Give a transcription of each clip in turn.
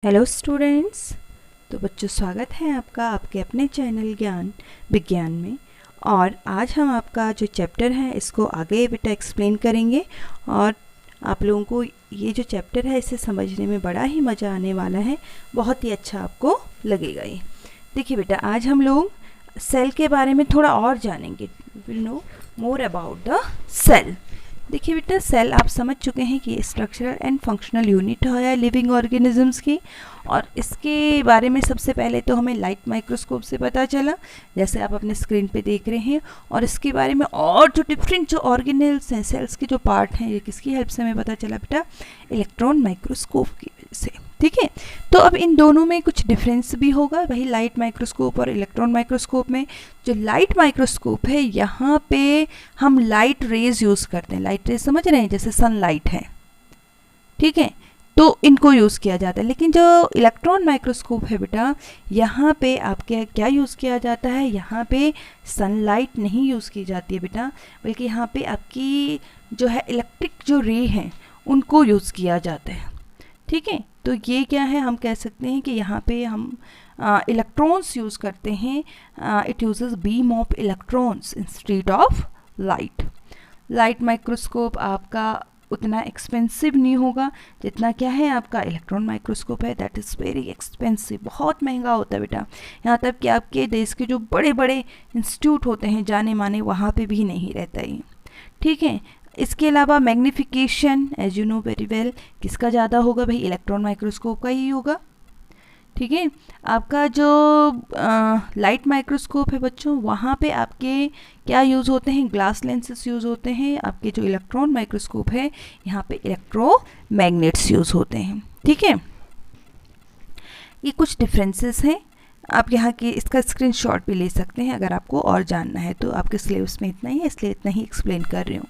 Hello students. तो बच्चों, स्वागत है आपका आपके अपने चैनल ज्ञान विज्ञान में। और आज हम आपका जो चैप्टर है इसको आगे बेटा एक्सप्लेन करेंगे। और आप लोगों को ये जो चैप्टर है इसे समझने में बड़ा ही मज़ा आने वाला है, बहुत ही अच्छा आपको लगेगा ये। देखिए बेटा, आज हम लोग सेल के बारे में थोड़ा और जानेंगे। Will know more about the cell. देखिए बेटा, सेल आप समझ चुके हैं कि स्ट्रक्चरल एंड फंक्शनल यूनिट है लिविंग ऑर्गेनिजम्स की। और इसके बारे में सबसे पहले तो हमें लाइट माइक्रोस्कोप से पता चला, जैसे आप अपने स्क्रीन पे देख रहे हैं। और इसके बारे में और जो डिफरेंट जो ऑर्गेनेल्स हैं, सेल्स के जो पार्ट हैं, ये किसकी हेल्प से हमें पता चला बेटा? इलेक्ट्रॉन माइक्रोस्कोप की वजह से। ठीक है, तो अब इन दोनों में कुछ डिफरेंस भी होगा, वही लाइट माइक्रोस्कोप और इलेक्ट्रॉन माइक्रोस्कोप में। जो लाइट माइक्रोस्कोप है, यहाँ पे हम लाइट रेज यूज़ करते हैं। लाइट रेज समझ रहे हैं, जैसे सनलाइट है, ठीक है, तो इनको यूज़ किया जाता है। लेकिन जो इलेक्ट्रॉन माइक्रोस्कोप है बेटा, यहाँ पे आपके क्या यूज़ किया जाता है? यहाँ पे सनलाइट नहीं यूज़ की जाती है बेटा, बल्कि यहाँ पे आपकी जो है इलेक्ट्रिक जो रे हैं उनको यूज़ किया जाता है। ठीक है, तो ये क्या है, हम कह सकते हैं कि यहाँ पे हम इलेक्ट्रॉन्स यूज़ करते हैं। It uses beam of electrons instead of light. Light microscope आपका उतना एक्सपेंसिव नहीं होगा जितना क्या है आपका इलेक्ट्रॉन माइक्रोस्कोप है। दैट इज़ वेरी एक्सपेंसिव, बहुत महंगा होता है बेटा। यहाँ तक कि आपके देश के जो बड़े बड़े इंस्टीट्यूट होते हैं जाने माने, वहाँ पे भी नहीं रहता है। ठीक है, इसके अलावा magnification, as you know very well, किसका ज़्यादा होगा भाई? इलेक्ट्रॉन माइक्रोस्कोप का ही होगा। ठीक है, आपका जो लाइट माइक्रोस्कोप है बच्चों, वहाँ पे आपके क्या यूज़ होते हैं? ग्लास लेंसेस यूज़ होते हैं। आपके जो इलेक्ट्रॉन माइक्रोस्कोप है, यहाँ पे इलेक्ट्रोमैग्नेट्स यूज़ होते हैं। ठीक है, ये कुछ डिफरेंसेस हैं। आप यहाँ के इसका स्क्रीनशॉट भी ले सकते हैं अगर आपको और जानना है। तो आपके सिलेबस में इतना ही है, इसलिए इतना ही एक्सप्लेन कर रही हूँ।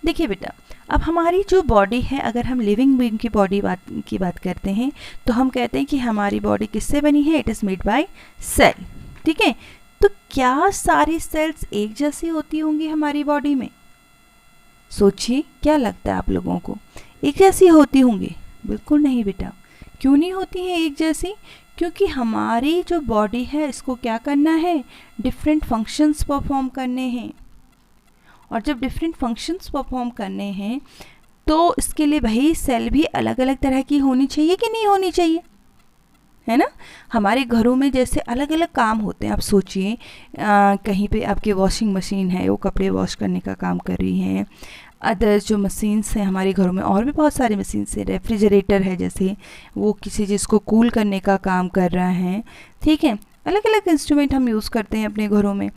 देखिए बेटा, अब हमारी जो बॉडी है, अगर हम लिविंग बीइंग की बात करते हैं तो हम कहते हैं कि हमारी बॉडी किससे बनी है? It is made by cell. ठीक है, तो क्या सारी सेल्स एक जैसी होती होंगी हमारी बॉडी में? सोचिए, क्या लगता है आप लोगों को, एक जैसी होती होंगी? बिल्कुल नहीं बेटा। क्यों नहीं होती हैं एक जैसी? क्योंकि हमारी जो बॉडी है इसको क्या करना है? डिफरेंट फंक्शंस परफॉर्म करने हैं। और जब डिफरेंट फंक्शंस परफॉर्म करने हैं तो इसके लिए भाई सेल भी अलग अलग तरह की होनी चाहिए कि नहीं होनी चाहिए? है ना? हमारे घरों में जैसे अलग अलग काम होते हैं। आप सोचिए, कहीं पे आपकी वॉशिंग मशीन है, वो कपड़े वॉश करने का काम कर रही हैं। अदर्स जो मशीन्स हैं हमारे घरों में, और भी बहुत सारे मशीन्स हैं। रेफ्रिजरेटर है जैसे, वो किसी चीज़ को कूल करने का काम कर रहा है। ठीक है, अलग अलग इंस्ट्रूमेंट हम यूज़ करते हैं अपने घरों में।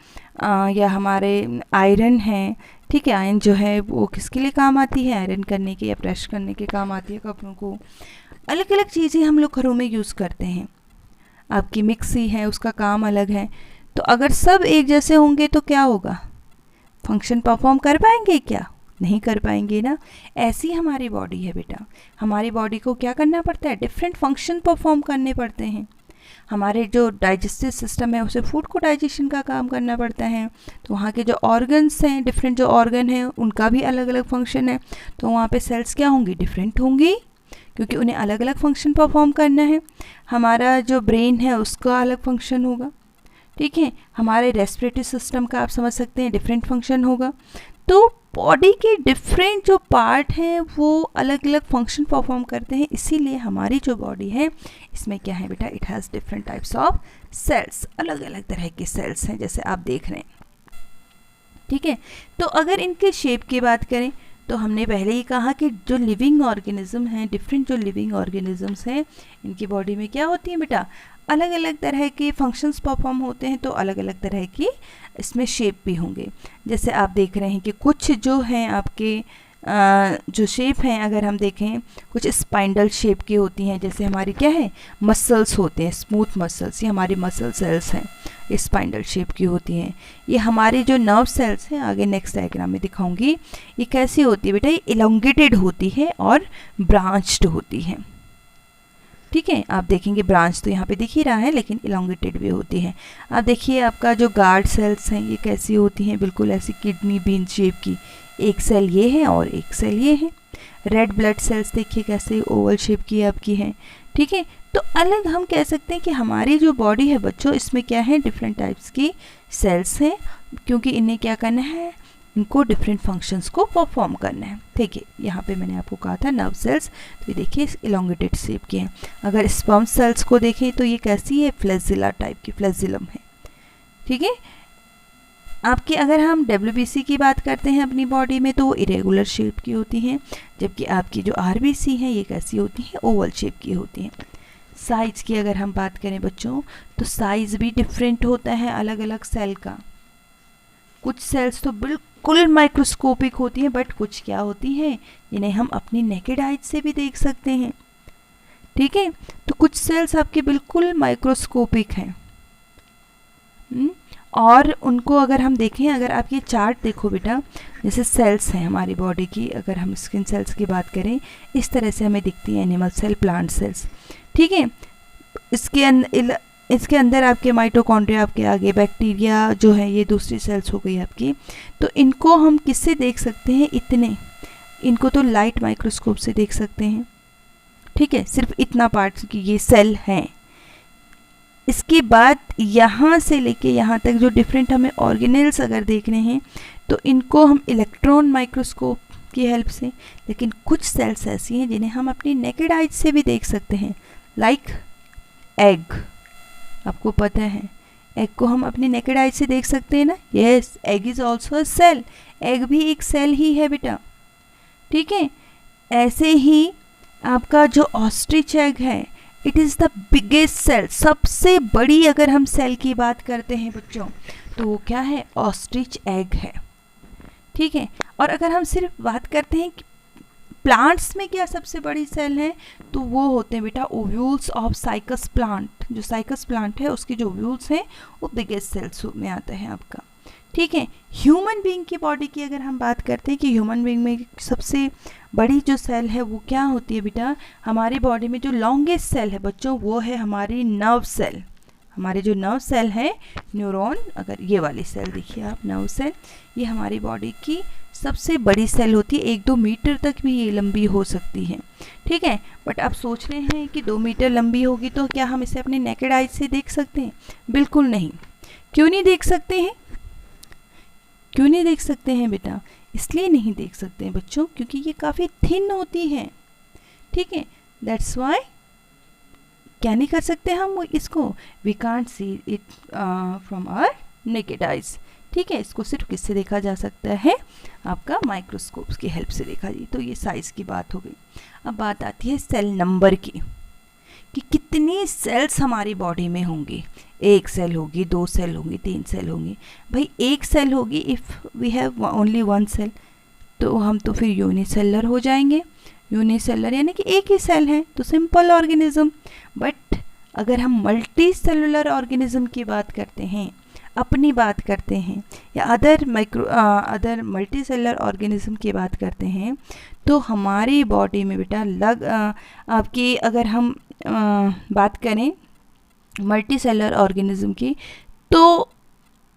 या हमारे आयरन है। ठीक है, आयरन जो है वो किसके लिए काम आती है? आयरन करने के या प्रेस करने के काम आती है कपड़ों को। अलग अलग चीज़ें हम लोग घरों में यूज़ करते हैं। आपकी मिक्सी है, उसका काम अलग है। तो अगर सब एक जैसे होंगे तो क्या होगा? फंक्शन परफॉर्म कर पाएंगे क्या? नहीं कर पाएंगे ना। ऐसी हमारी बॉडी है बेटा। हमारी बॉडी को क्या करना पड़ता है? डिफरेंट फंक्शन परफॉर्म करने पड़ते हैं। हमारे जो डाइजेस्टिव सिस्टम है उसे फूड को डाइजेशन का काम करना पड़ता है। तो वहाँ के जो ऑर्गन्स हैं, डिफरेंट जो ऑर्गन हैं, उनका भी अलग अलग फंक्शन है। तो वहाँ पे सेल्स क्या होंगी? डिफरेंट होंगी, क्योंकि उन्हें अलग अलग फंक्शन परफॉर्म करना है। हमारा जो ब्रेन है उसका अलग फंक्शन होगा। ठीक है, हमारे रेस्पिरेटरी सिस्टम का आप समझ सकते हैं डिफरेंट फंक्शन होगा। तो बॉडी के डिफरेंट जो पार्ट हैं वो अलग अलग फंक्शन परफॉर्म करते हैं। इसीलिए हमारी जो बॉडी है इसमें क्या है बेटा? It has different types of cells. अलग अलग तरह के सेल्स हैं जैसे आप देख रहे हैं। ठीक है, तो अगर इनके शेप की बात करें तो हमने पहले ही कहा कि जो लिविंग ऑर्गेनिज्म हैं, डिफरेंट जो लिविंग ऑर्गेनिजम्स हैं, इनकी बॉडी में क्या होती है बेटा? अलग अलग तरह के फंक्शंस परफॉर्म होते हैं। तो अलग अलग तरह की इसमें शेप भी होंगे। जैसे आप देख रहे हैं कि कुछ जो हैं आपके जो शेप हैं, अगर हम देखें, कुछ स्पाइंडल शेप की होती हैं। जैसे हमारी क्या है? मसल्स होते हैं, स्मूथ मसल्स, ये हमारी मसल सेल्स हैं, ये स्पाइंडल शेप की होती हैं। ये हमारी जो नर्व सेल्स हैं, आगे नेक्स्ट डायग्राम में दिखाऊंगी, ये कैसी होती है बेटा? ये इलोंगेटेड होती है और ब्रांच्ड होती है। ठीक है, आप देखेंगे ब्रांच तो यहाँ पे दिख ही रहा है, लेकिन इलोंगेटेड भी होती है। आप देखिए आपका जो गार्ड सेल्स हैं ये कैसी होती हैं? बिल्कुल ऐसी किडनी बीन शेप की। एक सेल ये है और एक सेल ये है। रेड ब्लड सेल्स देखिए कैसे ओवल शेप की आपकी है, ठीक है। तो अलग हम कह सकते हैं कि हमारी जो बॉडी है बच्चों, इसमें क्या है, डिफरेंट टाइप्स की सेल्स हैं, क्योंकि इन्हें क्या करना है, इनको डिफरेंट फंक्शंस को परफॉर्म करना है, ठीक है। यहाँ पे मैंने आपको कहा था नर्व सेल्स, तो ये देखिए इलोंगेटेड शेप की हैं। अगर स्पर्म सेल्स को देखें तो ये कैसी है, फ्लैजिला टाइप की, फ्लैजिलम है, ठीक है। आपकी अगर हम WBC की बात करते हैं अपनी बॉडी में तो वो इरेगुलर शेप की होती हैं, जबकि आपकी जो RBC हैं ये कैसी होती हैं, ओवल शेप की होती हैं। साइज़ की अगर हम बात करें बच्चों तो साइज़ भी डिफरेंट होता है अलग अलग सेल का। कुछ सेल्स तो बिल्कुल माइक्रोस्कोपिक होती हैं, बट कुछ क्या होती हैं जिन्हें हम अपनी नेकेड आइज से भी देख सकते हैं, ठीक है। तो कुछ सेल्स आपके बिल्कुल माइक्रोस्कोपिक हैं, और उनको अगर हम देखें, अगर आप ये चार्ट देखो बेटा, जैसे सेल्स हैं हमारी बॉडी की, अगर हम स्किन सेल्स की बात करें इस तरह से हमें दिखती है एनिमल सेल, प्लांट सेल्स, ठीक है। इसके अंदर आपके माइटोकॉन्ड्रिया, आपके आगे बैक्टीरिया जो है, ये दूसरी सेल्स हो गई आपकी। तो इनको हम किससे देख सकते हैं, इनको तो लाइट माइक्रोस्कोप से देख सकते हैं, ठीक है, सिर्फ इतना पार्ट कि ये सेल हैं। इसके बाद यहाँ से लेके यहाँ तक जो डिफरेंट हमें ऑर्गेनेल्स अगर देखने हैं तो इनको हम इलेक्ट्रॉन माइक्रोस्कोप की हेल्प से, लेकिन कुछ सेल्स ऐसी हैं जिन्हें हम अपनी नेकेड आइज से भी देख सकते हैं, लाइक एग। आपको पता है एग को हम अपनी नेकेड आइज से देख सकते हैं ना, yes, egg is also a cell, egg भी एक सेल ही है बेटा, ठीक है। ऐसे ही आपका जो ऑस्ट्रिच एग है, it is the biggest cell, सबसे बड़ी अगर हम सेल की बात करते हैं बच्चों तो वो क्या है, ऑस्ट्रिच एग है, ठीक है। और अगर हम सिर्फ बात करते हैं कि प्लांट्स में क्या सबसे बड़ी सेल है, तो वो होते हैं बेटा ओव्यूल्स ऑफ साइकस प्लांट। जो साइकस प्लांट है उसकी जो ओव्यूल्स हैं वो बिगेस्ट सेल्स में आता है आपका, ठीक है। ह्यूमन बीइंग की बॉडी की अगर हम बात करते हैं कि ह्यूमन बीइंग में सबसे बड़ी जो सेल है वो क्या होती है बेटा, हमारी बॉडी में जो लॉन्गेस्ट सेल है बच्चों वो है हमारी नर्व सेल। हमारे जो नर्व सेल है, न्यूरॉन, अगर ये वाली सेल देखिए आप, नर्व सेल, ये हमारी बॉडी की सबसे बड़ी सेल होती है, 1-2 मीटर तक भी ये लंबी हो सकती है, ठीक है। बट आप सोच रहे हैं कि 2 मीटर लंबी होगी तो क्या हम इसे अपने नेकेड आइज से देख सकते हैं, बिल्कुल नहीं। क्यों नहीं देख सकते हैं, क्यों नहीं देख सकते हैं बेटा, इसलिए नहीं देख सकते हैं बच्चों क्योंकि ये काफ़ी थिन होती हैं, ठीक है। दैट्स वाई क्या नहीं कर सकते हम इसको, we can't see it from our naked eyes, ठीक है। इसको सिर्फ किससे देखा जा सकता है, आपका माइक्रोस्कोप की हेल्प से देखा जी। तो ये साइज़ की बात हो गई। अब बात आती है सेल नंबर की, कि कितनी सेल्स हमारी बॉडी में होंगी, 1 सेल होगी, 2 सेल होंगी, 3 सेल होंगी। भाई 1 सेल होगी, if we have only 1 cell तो हम तो फिर यूनिसेलर हो जाएंगे। यूनिसेलर यानी कि एक ही सेल है तो सिंपल ऑर्गेनिज्म। बट अगर हम मल्टी सेलुलर ऑर्गेनिज्म की बात करते हैं, अपनी बात करते हैं, या अदर मल्टी सेलुलर ऑर्गेनिज्म की बात करते हैं, तो हमारी बॉडी में बेटा आपकी अगर हम बात करें मल्टी सेलुलर ऑर्गेनिज्म की तो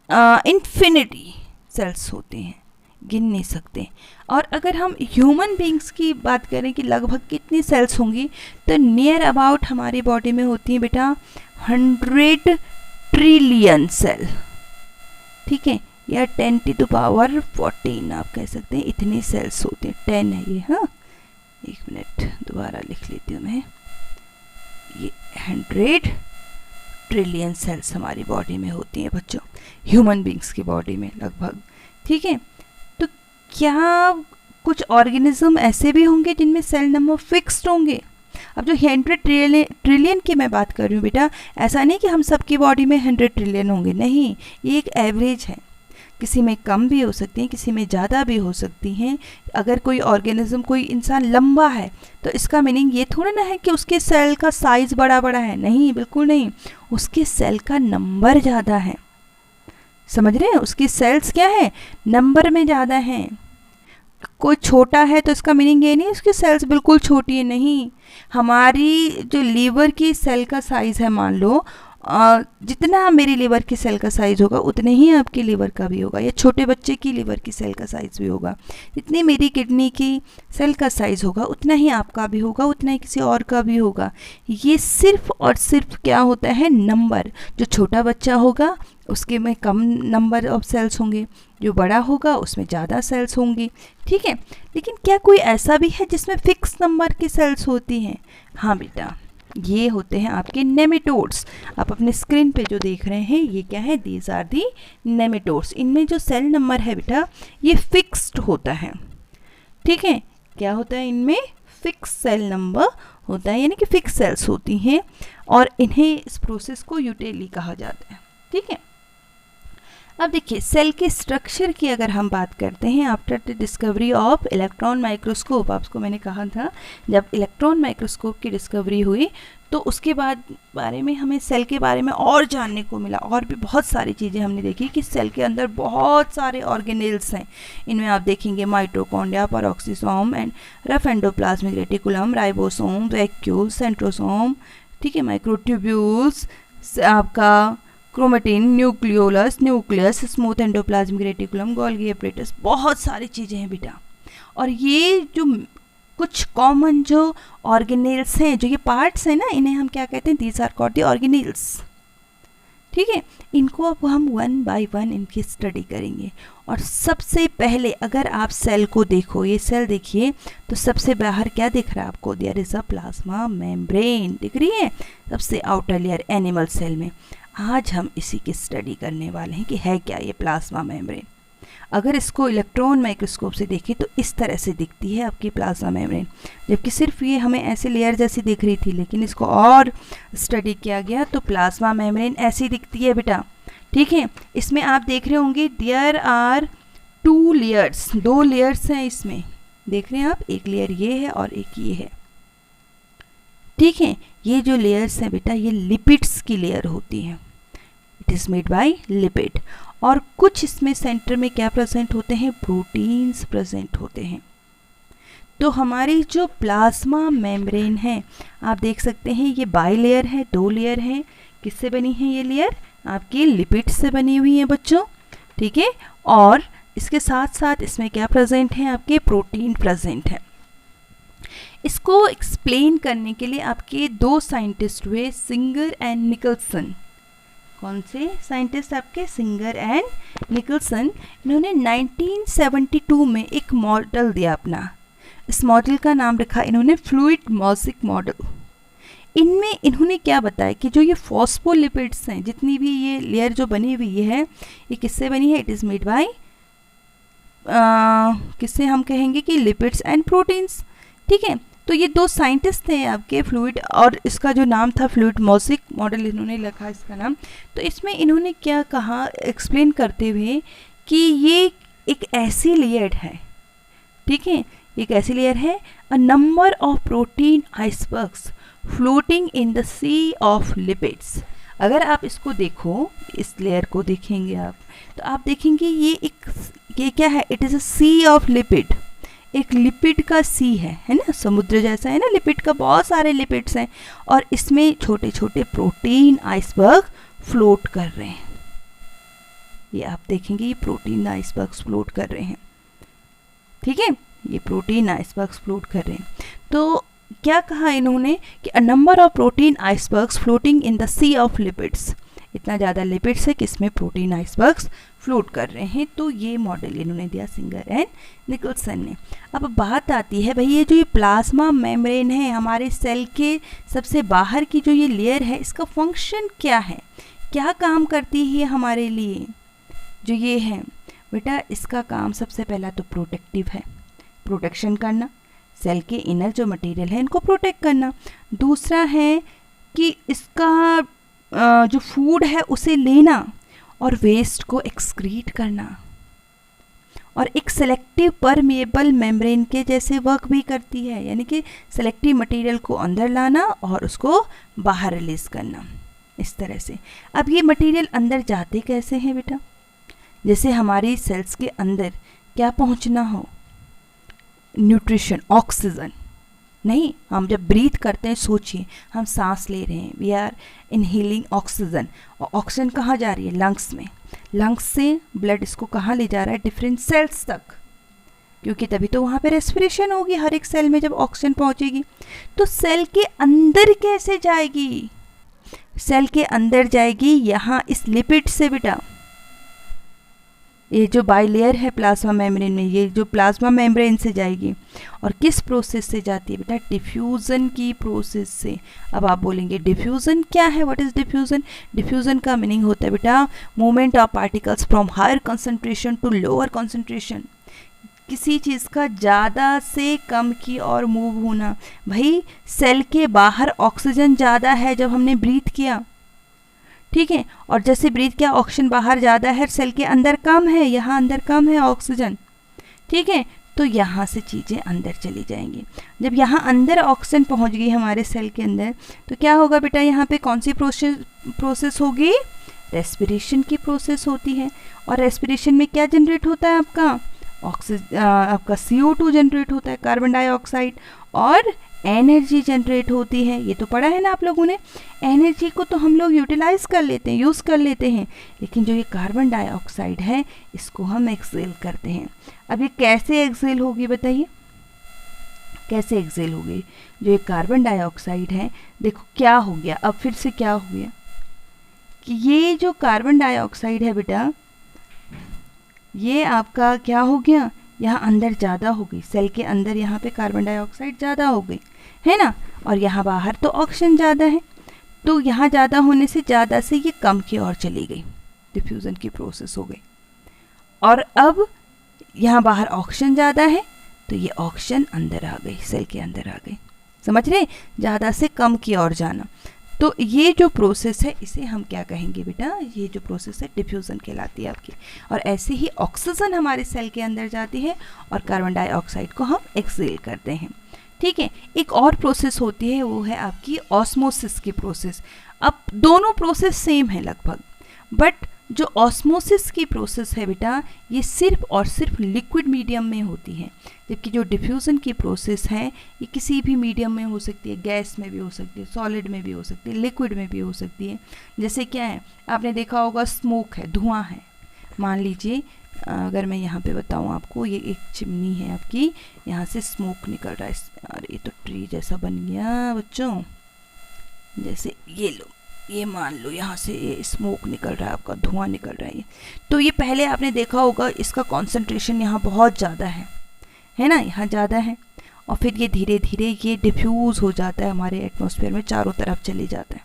इन्फिनिटी सेल्स होते हैं, गिन नहीं सकते। और अगर हम ह्यूमन बीइंग्स की बात करें कि लगभग कितनी सेल्स होंगी, तो नियर अबाउट हमारी बॉडी में होती हैं बेटा 100 ट्रिलियन सेल, ठीक है, या 10⁻14 आप कह सकते हैं, इतनी सेल्स होती हैं। 10 है ये, हाँ, 1 मिनट दोबारा लिख लेती हूँ मैं, ये 100 ट्रिलियन सेल्स हमारी बॉडी में होती हैं बच्चों, ह्यूमन बीइंग्स की बॉडी में लगभग, ठीक है। तो क्या कुछ ऑर्गेनिज्म ऐसे भी होंगे जिनमें सेल नंबर फिक्स्ड होंगे? अब जो 100 ट्रिलियन की मैं बात कर रही हूँ बेटा, ऐसा नहीं कि हम सबकी बॉडी में 100 ट्रिलियन होंगे, नहीं, ये एक एवरेज है। किसी में कम भी हो सकती हैं, किसी में ज़्यादा भी हो सकती हैं। अगर कोई ऑर्गेनिज्म, कोई इंसान लंबा है तो इसका मीनिंग ये थोड़ा ना है कि उसके सेल का साइज़ बड़ा बड़ा है, नहीं, बिल्कुल नहीं, उसके सेल का नंबर ज़्यादा है। समझ रहे हैं, उसकी सेल्स क्या है, नंबर में ज़्यादा हैं। कोई छोटा है तो इसका मीनिंग ये नहीं उसकी सेल्स बिल्कुल छोटी है, नहीं। हमारी जो लीवर की सेल का साइज़ है मान लो, जितना मेरी लीवर की सेल का साइज़ होगा उतने ही आपकी लीवर का भी होगा, या छोटे बच्चे की लीवर की सेल का साइज़ भी होगा। जितनी मेरी किडनी की सेल का साइज़ होगा उतना ही आपका भी होगा, उतना ही किसी और का भी होगा। ये सिर्फ और सिर्फ क्या होता है, नंबर। जो छोटा बच्चा होगा उसके में कम नंबर ऑफ सेल्स होंगे, जो बड़ा होगा उसमें ज़्यादा सेल्स होंगी, ठीक है। लेकिन क्या कोई ऐसा भी है जिसमें फिक्स नंबर की सेल्स होती हैं? हाँ बेटा, ये होते हैं आपके नेमेटोड्स। आप अपने स्क्रीन पे जो देख रहे हैं ये क्या है, दीज आर दी नेमेटोड्स। इनमें जो सेल नंबर है बेटा ये फिक्स्ड होता है, ठीक है। क्या होता है इनमें, फिक्स सेल नंबर होता है, यानी कि फिक्स सेल्स होती हैं, और इन्हें इस प्रोसेस को यूटेली कहा जाता है, ठीक है। अब देखिए सेल के स्ट्रक्चर की अगर हम बात करते हैं, after the discovery of electron microscope, आपको मैंने कहा था जब इलेक्ट्रॉन माइक्रोस्कोप की डिस्कवरी हुई तो उसके बाद बारे में हमें सेल के बारे में और जानने को मिला, और भी बहुत सारी चीज़ें हमने देखी कि सेल के अंदर बहुत सारे ऑर्गेनेल्स हैं। इनमें आप देखेंगे mitochondria, peroxisome and rough endoplasmic reticulum, ribosome, vacuole, centrosome, ठीक है, माइक्रोट्यूब्यूल्स, आपका chromatin, nucleolus, nucleus, smooth endoplasmic reticulum, Golgi apparatus, बहुत सारी चीज़ें हैं बेटा। और ये जो कुछ कॉमन जो ऑर्गेनेल्स हैं, जो ये पार्ट्स हैं ना, इन्हें हम क्या कहते हैं, these are called the organelles, ठीक है। इनको अब हम वन बाय वन इनकी स्टडी करेंगे। और सबसे पहले अगर आप सेल को देखो, ये सेल देखिए, तो सबसे बाहर क्या दिख रहा है आपको, there is a plasma membrane दिख रही है, सबसे आउटर लेयर एनिमल सेल में। आज हम इसी की स्टडी करने वाले हैं कि है क्या ये प्लाज्मा मेम्ब्रेन। अगर इसको इलेक्ट्रॉन माइक्रोस्कोप से देखें तो इस तरह से दिखती है आपकी प्लाज्मा मेम्ब्रेन, जबकि सिर्फ ये हमें ऐसे लेयर जैसी दिख रही थी, लेकिन इसको और स्टडी किया गया तो प्लाज्मा मेम्ब्रेन ऐसी दिखती है बेटा, ठीक है। इसमें आप देख रहे होंगे देयर आर 2 लेयर्स, 2 लेयर्स हैं इसमें, देख रहे हैं आप, एक लेयर ये है और एक ये है, ठीक है। ये जो लेयर्स हैं बेटा ये लिपिड्स की लेयर होती हैं, it is made bye lipid. और कुछ इसमें सेंटर में क्या प्रेजेंट होते हैं, प्रोटीन्स प्रेजेंट होते हैं। तो हमारी जो प्लाज्मा मेम्ब्रेन है आप देख सकते हैं ये बाई लेयर है, 2 लेयर है। किससे बनी है ये लेयर, आपकी लिपिड से बनी हुई है बच्चों, ठीक है। और इसके साथ साथ इसमें क्या प्रेजेंट है, आपके प्रोटीन प्रेजेंट है। इसको एक्सप्लेन करने के लिए आपके 2 साइंटिस्ट हुए, सिंगर एंड निकलसन। कौन से साइंटिस्ट आपके, सिंगर एंड निकलसन। इन्होंने 1972 में एक मॉडल दिया अपना, इस मॉडल का नाम रखा इन्होंने फ्लूइड मोज़ेक मॉडल। इनमें इन्होंने क्या बताया कि जो ये फॉस्फोलिपिड्स हैं, जितनी भी ये लेयर जो बनी हुई है ये किससे बनी है, इट इज़ मेड बाय किससे हम कहेंगे कि लिपिड्स एंड प्रोटीन्स, ठीक है। तो ये 2 साइंटिस्ट थे आपके फ्लूइड, और इसका जो नाम था फ्लूइड मोज़ेक मॉडल इन्होंने लिखा इसका नाम। तो इसमें इन्होंने क्या कहा एक्सप्लेन करते हुए कि ये एक ऐसी लेयर है, ठीक है, एक ऐसी लेयर है, a number of protein icebergs floating in the sea of lipids. अगर आप इसको देखो, इस लेयर को देखेंगे आप, तो आप देखेंगे ये क्या है, it is a sea of lipid, एक लिपिड का सी है ना, समुद्र जैसा है ना, लिपिड का बहुत सारे लिपिड्स हैं, और इसमें छोटे छोटे प्रोटीन आइसबर्ग फ्लोट कर रहे हैं। ये आप देखेंगे ये प्रोटीन आइसबर्ग्स फ्लोट कर रहे हैं, ठीक है, ये प्रोटीन आइसबर्ग्स फ्लोट कर रहे हैं। तो क्या कहा इन्होंने कि a number of protein icebergs floating in the sea of lipids, इतना ज़्यादा लिपिड्स है कि इसमें प्रोटीन आइसबर्ग्स फ्लोट कर रहे हैं। तो ये मॉडल इन्होंने दिया सिंगर एंड निकलसन ने। अब बात आती है भाई, ये जो ये प्लाज्मा मेम्ब्रेन है हमारे सेल के सबसे बाहर की जो ये लेयर है, इसका फंक्शन क्या है, क्या काम करती है हमारे लिए जो ये है बेटा। इसका काम सबसे पहला तो प्रोटेक्टिव है, प्रोटेक्शन करना, सेल के इनर जो मटेरियल है इनको प्रोटेक्ट करना। दूसरा है कि इसका जो फूड है उसे लेना और वेस्ट को एक्सक्रीट करना, और एक सेलेक्टिव परमेएबल मेम्ब्रेन के जैसे वर्क भी करती है, यानी कि सेलेक्टिव मटेरियल को अंदर लाना और उसको बाहर रिलीज करना, इस तरह से। अब ये मटेरियल अंदर जाते कैसे हैं बेटा, जैसे हमारी सेल्स के अंदर क्या पहुंचना हो, न्यूट्रिशन, ऑक्सीजन, नहीं, हम जब ब्रीथ करते हैं, सोचिए हम सांस ले रहे हैं, वी आर इनहेलिंग ऑक्सीजन, और ऑक्सीजन कहाँ जा रही है? लंग्स में। लंग्स से ब्लड इसको कहाँ ले जा रहा है? डिफरेंट सेल्स तक, क्योंकि तभी तो वहाँ पे रेस्पिरेशन होगी हर एक सेल में जब ऑक्सीजन पहुँचेगी। तो सेल के अंदर कैसे जाएगी? सेल के अंदर जाएगी यहाँ इस लिपिड से बेटा। ये जो बाइलेयर है प्लाज्मा मेम्ब्रेन में, ये जो प्लाज्मा मेम्ब्रेन से जाएगी। और किस प्रोसेस से जाती है बेटा? डिफ्यूज़न की प्रोसेस से। अब आप बोलेंगे डिफ्यूज़न क्या है? What is diffusion? डिफ्यूज़न का मीनिंग होता है बेटा movement of particles from higher concentration to lower concentration. किसी चीज़ का ज़्यादा से कम की ओर मूव होना। भाई सेल के बाहर ऑक्सीजन ज़्यादा है जब हमने ब्रीथ किया, ठीक है, और जैसे ब्रीथ किया ऑक्सीजन बाहर ज़्यादा है, सेल के अंदर कम है, यहाँ अंदर कम है ऑक्सीजन, ठीक है, तो यहाँ से चीज़ें अंदर चली जाएंगी। जब यहाँ अंदर ऑक्सीजन पहुँच गई हमारे सेल के अंदर, तो क्या होगा बेटा? यहाँ पे कौन सी प्रोसेस होगी? रेस्पिरेशन की प्रोसेस होती है। और रेस्पिरेशन में क्या जनरेट होता है? आपका CO2 जनरेट होता है, कार्बन डाइऑक्साइड, और एनर्जी जनरेट होती है। ये तो पढ़ा है ना आप लोगों ने। एनर्जी को तो हम लोग यूटिलाइज कर लेते हैं, यूज़ कर लेते हैं, लेकिन जो ये कार्बन डाइऑक्साइड है इसको हम एक्सहेल करते हैं। अब ये कैसे एक्सहेल होगी बताइए? कैसे एक्सहेल होगी? जो ये कार्बन डाइऑक्साइड है, देखो क्या हो गया, अब फिर से क्या हो गया कि ये जो कार्बन डाइऑक्साइड है बेटा, ये आपका क्या हो गया? यहाँ अंदर ज़्यादा हो गई, सेल के अंदर यहाँ पे कार्बन डाइऑक्साइड ज़्यादा हो गई है ना, और यहाँ बाहर तो ऑक्सीजन ज़्यादा है, तो यहाँ ज़्यादा होने से ज़्यादा से ये कम की ओर चली गई, डिफ्यूज़न की प्रोसेस हो गई। और अब यहाँ बाहर ऑक्सीजन ज़्यादा है, तो ये ऑक्सीजन अंदर आ गई, सेल के अंदर आ गई। समझ रहे? ज़्यादा से कम की ओर जाना। तो ये जो प्रोसेस है इसे हम क्या कहेंगे बेटा? ये जो प्रोसेस है डिफ्यूज़न कहलाती है आपकी। और ऐसे ही ऑक्सीजन हमारे सेल के अंदर जाती है और कार्बन डाइऑक्साइड को हम एक्सहेल करते हैं, ठीक है। एक और प्रोसेस होती है, वो है आपकी ऑस्मोसिस की प्रोसेस। अब दोनों प्रोसेस सेम है लगभग, बट जो ऑस्मोसिस की प्रोसेस है बेटा, ये सिर्फ और सिर्फ लिक्विड मीडियम में होती है, जबकि जो डिफ्यूज़न की प्रोसेस है ये किसी भी मीडियम में हो सकती है, गैस में भी हो सकती है, सॉलिड में भी हो सकती है, लिक्विड में भी हो सकती है। जैसे क्या है, आपने देखा होगा स्मोक है, धुआं है। मान लीजिए अगर मैं यहाँ पे बताऊँ आपको, ये एक चिमनी है आपकी, यहाँ से स्मोक निकल रहा है। अरे ये तो ट्री जैसा बन गया बच्चों। जैसे ये लो, ये मान लो यहाँ से ये स्मोक निकल रहा है, आपका धुआं निकल रहा है। तो ये पहले आपने देखा होगा इसका कॉन्सेंट्रेशन यहाँ बहुत ज़्यादा है ना, यहाँ ज़्यादा है, और फिर ये धीरे धीरे ये डिफ्यूज़ हो जाता है हमारे एटमॉस्फेयर में, चारों तरफ चले जाता है।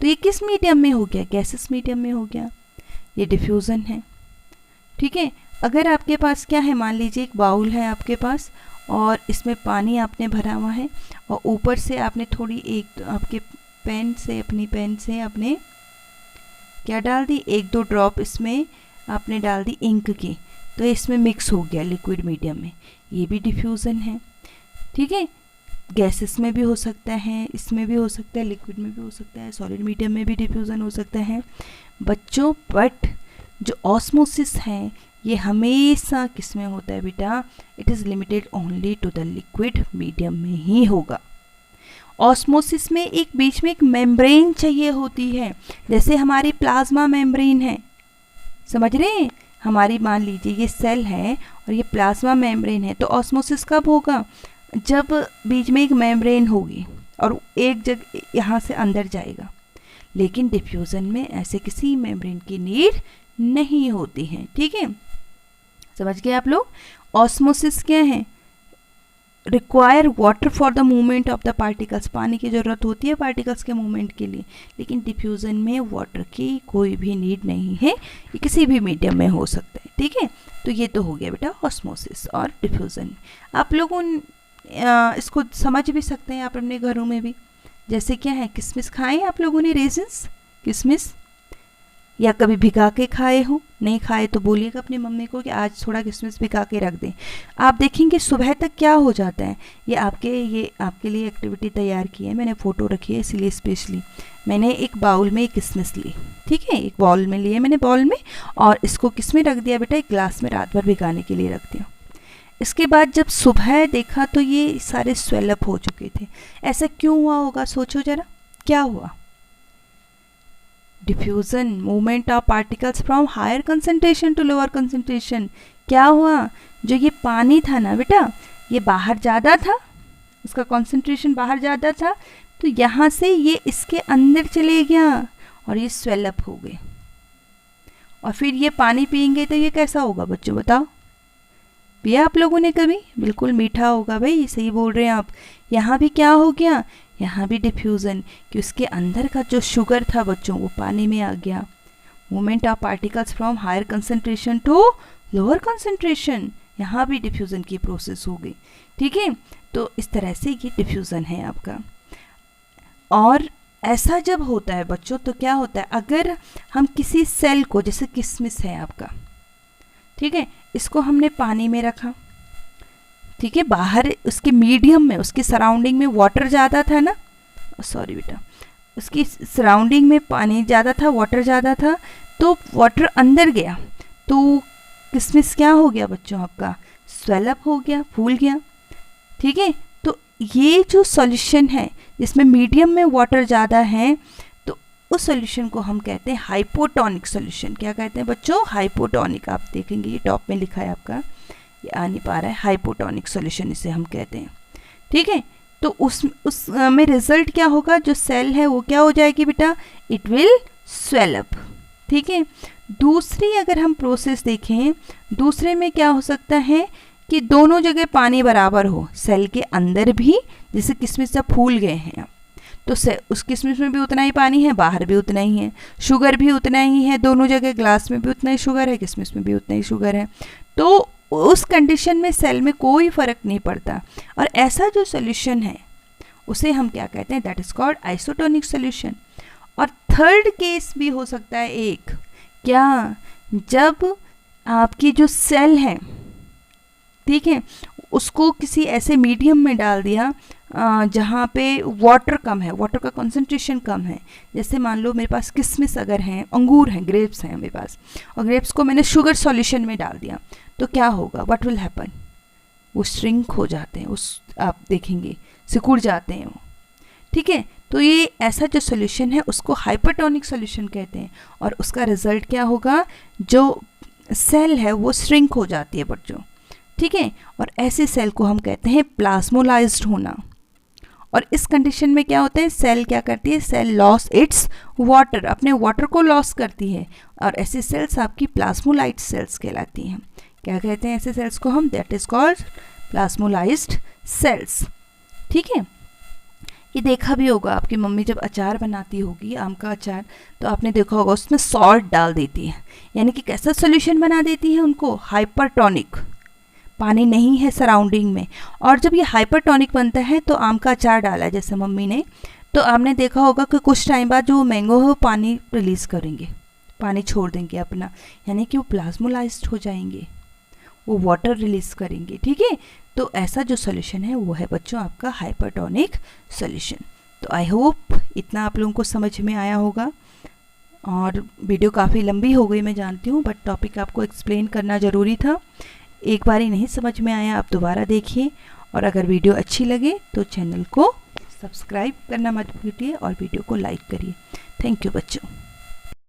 तो ये किस मीडियम में हो गया? गैसेस मीडियम में हो गया, ये डिफ्यूज़न है, ठीक है। अगर आपके पास क्या है, मान लीजिए एक बाउल है आपके पास और इसमें पानी आपने भरा हुआ है, और ऊपर से आपने थोड़ी एक आपके अपनी पेन से आपने क्या डाल दी, 1-2 ड्रॉप इसमें आपने डाल दी इंक की, तो इसमें मिक्स हो गया लिक्विड मीडियम में। ये भी डिफ्यूज़न है, ठीक है। गैसेस में भी हो सकता है, इसमें भी हो सकता है, लिक्विड में भी हो सकता है, सॉलिड मीडियम में भी डिफ्यूज़न हो सकता है बच्चों। बट जो ऑस्मोसिस है ये हमेशा किस में होता है बेटा? It is limited only to the liquid medium में ही होगा। ऑस्मोसिस में एक बीच में एक मेम्ब्रेन चाहिए होती है, जैसे हमारी प्लाज्मा मेम्ब्रेन है, समझ रहे हैं? हमारी मान लीजिए ये सेल है और ये प्लाज्मा मेम्ब्रेन है, तो ऑस्मोसिस कब होगा? जब बीच में एक मेम्ब्रेन होगी और एक जगह यहाँ से अंदर जाएगा। लेकिन डिफ्यूज़न में ऐसे किसी मेम्ब्रेन की नीड नहीं होती है, ठीक है। समझ गए आप लोग? ऑस्मोसिस क्या है? Require water for the movement of the particles, पानी की ज़रूरत होती है पार्टिकल्स के मूवमेंट के लिए, लेकिन डिफ्यूज़न में वाटर की कोई भी नीड नहीं है, ये किसी भी मीडियम में हो सकता है, ठीक है। तो ये तो हो गया बेटा ऑस्मोसिस और डिफ्यूज़न। आप लोगों इसको समझ भी सकते हैं आप अपने घरों में भी। जैसे क्या है, किशमिश खाएं आप लोगों ने, रेजिन्स, किशमिश, या कभी भिगा के खाए हो? नहीं खाए तो बोलिएगा अपनी मम्मी को कि आज थोड़ा किशमिश भिगा के रख दें। आप देखेंगे सुबह तक क्या हो जाता है। ये आपके लिए एक्टिविटी तैयार की है मैंने, फ़ोटो रखी है इसलिए स्पेशली। मैंने एक बाउल में किशमिश ली, ठीक है, एक बाउल में लिए मैंने, बाउल में, और इसको किस में रख दिया बेटा? एक ग्लास में रात भर भिगाने के लिए रख दिया। इसके बाद जब सुबह देखा तो ये सारे स्वेलअप हो चुके थे। ऐसा क्यों हुआ होगा, सोचो जरा, क्या हुआ? Diffusion, movement of particles from higher concentration to lower concentration. क्या हुआ? जो ये पानी था ना बेटा, ये बाहर ज़्यादा था, उसका कंसंट्रेशन बाहर ज़्यादा था, तो यहाँ से ये इसके अंदर चले गया और ये स्वेलअप हो गए। और फिर ये पानी पिएंगे तो ये कैसा होगा बच्चों, बताओ? पिया आप लोगों ने कभी? बिल्कुल मीठा होगा भाई, सही बोल रहे हैं आप। यहाँ भी क्या हो गया? यहाँ भी डिफ्यूज़न, कि उसके अंदर का जो शुगर था बच्चों वो पानी में आ गया। Movement of particles from higher concentration to lower concentration, यहाँ भी डिफ्यूज़न की प्रोसेस हो गई। ठीक है, तो इस तरह से ये डिफ्यूज़न है आपका। और ऐसा जब होता है बच्चों तो क्या होता है, अगर हम किसी सेल को, जैसे किशमिश है आपका, ठीक है, इसको हमने पानी में रखा, ठीक है, बाहर उसके मीडियम में, उसके सराउंडिंग में वाटर ज़्यादा था ना, सॉरी बेटा, उसकी सराउंडिंग में पानी ज़्यादा था, वाटर ज़्यादा था, तो वाटर अंदर गया तो किशमिश क्या हो गया बच्चों आपका? स्वेलअप हो गया, फूल गया। ठीक है, तो ये जो सॉल्यूशन है जिसमें मीडियम में वाटर ज़्यादा है, तो उस सॉल्यूशन को हम कहते हैं हाइपोटोनिक सॉल्यूशन। क्या कहते हैं बच्चों? हाइपोटोनिक। आप देखेंगे ये टॉप में लिखा है आपका, ये आ नहीं पा रहा है, हाइपोटोनिक सॉल्यूशन इसे हम कहते हैं। ठीक है, तो उस में रिजल्ट क्या होगा? जो सेल है वो क्या हो जाएगी बेटा? It will swell up. ठीक है, दूसरी अगर हम प्रोसेस देखें, दूसरे में क्या हो सकता है कि दोनों जगह पानी बराबर हो, सेल के अंदर भी, जैसे किशमिश जब फूल गए हैं तो उस किशमिश में भी उतना ही पानी है, बाहर भी उतना ही है, शुगर भी उतना ही है, दोनों जगह ग्लास में भी उतना ही शुगर है, किशमिश में भी उतना ही शुगर है, तो उस कंडीशन में सेल में कोई फ़र्क नहीं पड़ता। और ऐसा जो सोल्यूशन है उसे हम क्या कहते हैं? That is called isotonic solution. और थर्ड केस भी हो सकता है एक, क्या? जब आपकी जो सेल है, ठीक है, उसको किसी ऐसे मीडियम में डाल दिया जहाँ पे वाटर कम है, वाटर का कंसंट्रेशन कम है। जैसे मान लो मेरे पास किशमिश अगर हैं, अंगूर हैं, ग्रेप्स हैं मेरे पास, और ग्रेप्स को मैंने शुगर सॉल्यूशन में डाल दिया, तो क्या होगा? What will happen? वो श्रिंक हो जाते हैं, उस आप देखेंगे सिकुड़ जाते हैं वो। ठीक है, तो ये ऐसा जो सोल्यूशन है उसको हाइपरटोनिक सोल्यूशन कहते हैं। और उसका रिजल्ट क्या होगा? जो सेल है वो श्रिंक हो जाती है बच्चों। ठीक है, और ऐसे सेल को हम कहते हैं प्लाज्मोलाइज्ड होना। और इस कंडीशन में क्या होता है? सेल क्या करती है? सेल लॉस इट्स वाटर, अपने वाटर को लॉस करती है, और ऐसे सेल्स आपकी प्लाज्मोलाइज्ड सेल्स कहलाती हैं। क्या कहते हैं ऐसे सेल्स को हम? That is called plasmolysed cells. ठीक है, ये देखा भी होगा, आपकी मम्मी जब अचार बनाती होगी, आम का अचार, तो आपने देखा होगा उसमें सॉल्ट डाल देती है, यानी कि कैसा सोल्यूशन बना देती है उनको? हाइपरटोनिक। पानी नहीं है सराउंडिंग में, और जब ये हाइपरटोनिक बनता है तो आम का अचार डाला है जैसे मम्मी ने, तो आपने देखा होगा कि कुछ टाइम बाद जो मैंगो है वो पानी रिलीज़ करेंगे, पानी छोड़ देंगे अपना, यानी कि वो प्लाज्मोलाइज्ड हो जाएंगे, वो वाटर रिलीज़ करेंगे। ठीक है, तो ऐसा जो सोल्यूशन है वो है बच्चों आपका हाइपरटोनिक सोल्यूशन। तो आई होप इतना आप लोगों को समझ में आया होगा। और वीडियो काफ़ी लंबी हो गई मैं जानती हूँ, बट टॉपिक आपको एक्सप्लेन करना ज़रूरी था। एक बार ही नहीं समझ में आया, आप दोबारा देखिए, और अगर वीडियो अच्छी लगे तो चैनल को सब्सक्राइब करना मत भूलिए और वीडियो को लाइक करिए। थैंक यू बच्चों।